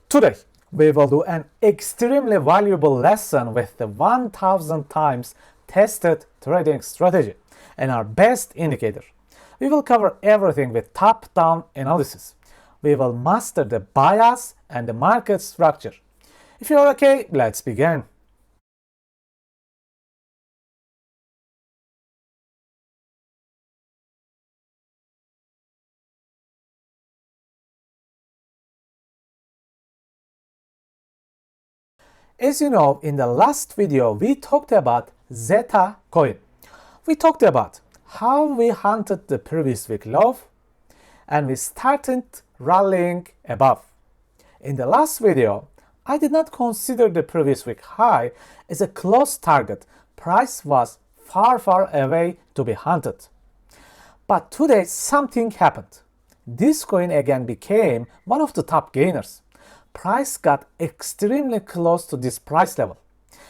Today, we will do an extremely valuable lesson with the 1000 times tested trading strategy and our best indicator. We will cover everything with top-down analysis. We will master the bias and the market structure. If you're okay, let's begin. As you know, in the last video, we talked about Zeta coin. We talked about how we hunted the previous week low and we started rallying above. In the last video, I did not consider the previous week high as a close target. Price was far away to be hunted. But today something happened. This coin again became one of the top gainers. Price got extremely close to this price level,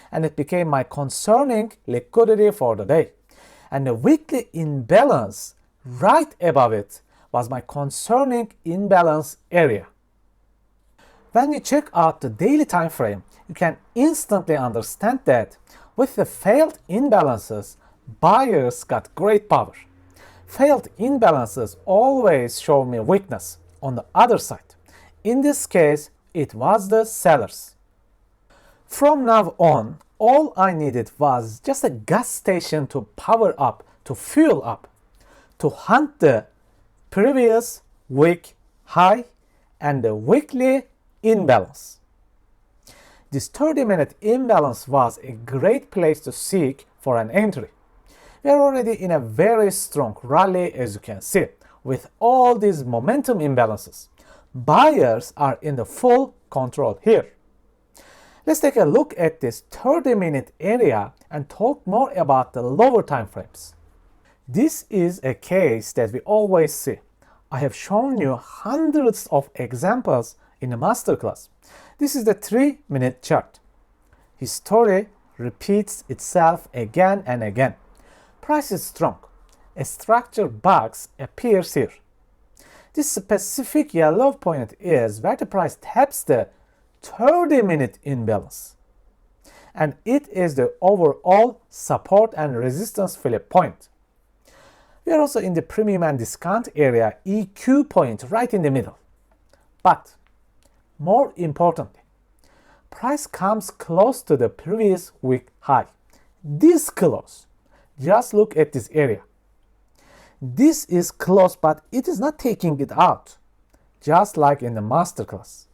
and it became my concerning liquidity for the day. And the weekly imbalance right above it was my concerning imbalance area. When you check out the daily time frame, you can instantly understand that with the failed imbalances, buyers got great power. Failed imbalances always show me weakness on the other side. In this case, it was the sellers. From now on, all I needed was just a gas station to power up, to fuel up, to hunt the previous week high and the weekly imbalance. This 30-minute imbalance was a great place to seek for an entry. We are already in a very strong rally, as you can see, with all these momentum imbalances. Buyers are in the full control here. Let's take a look at this 30-minute area and talk more about the lower time frames. This is a case that we always see. I have shown you hundreds of examples in the masterclass. This is the 3-minute chart. His story repeats itself again and again. Price is strong. A structure box appears here. This specific yellow point is where the price taps the 30-minute imbalance. And it is the overall support and resistance flip point. We are also in the premium and discount area EQ point right in the middle. But more importantly, price comes close to the previous week high. This close. Just look at this area. This is close, but it is not taking it out, just like in the masterclass.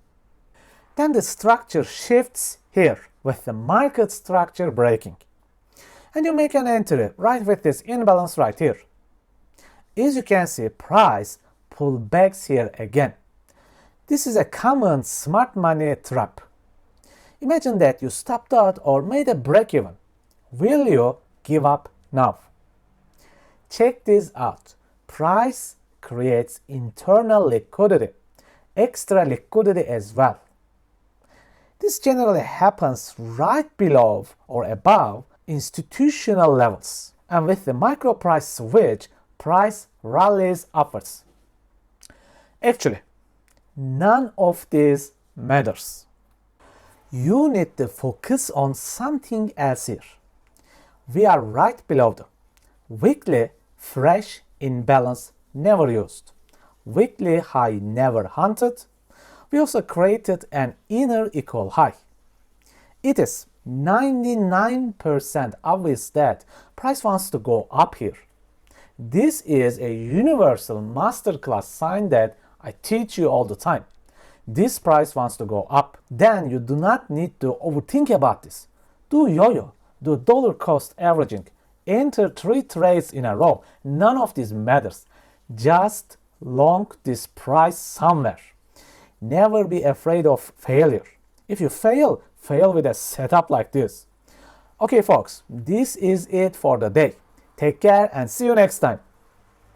Then the structure shifts here with the market structure breaking. And you make an entry right with this imbalance right here. As you can see, price pullbacks here again. This is a common smart money trap. Imagine that you stopped out or made a break even. Will you give up now? Check this out. Price creates internal liquidity, extra liquidity as well. This generally happens right below or above institutional levels. And with the micro price switch, price rallies upwards. Actually, none of this matters. You need to focus on something else here. We are right below the weekly fresh imbalance never used, weekly high never hunted. We also created an inner equal high. It is 99% obvious that price wants to go up here. This is a universal masterclass sign that I teach you all the time. This price wants to go up. Then you do not need to overthink about this. Do yo-yo, do dollar cost averaging. Enter 3 trades in a row. None of this matters. Just long this price somewhere. Never be afraid of failure. If you fail, fail with a setup like this. Okay folks, this is it for the day. Take care and see you next time.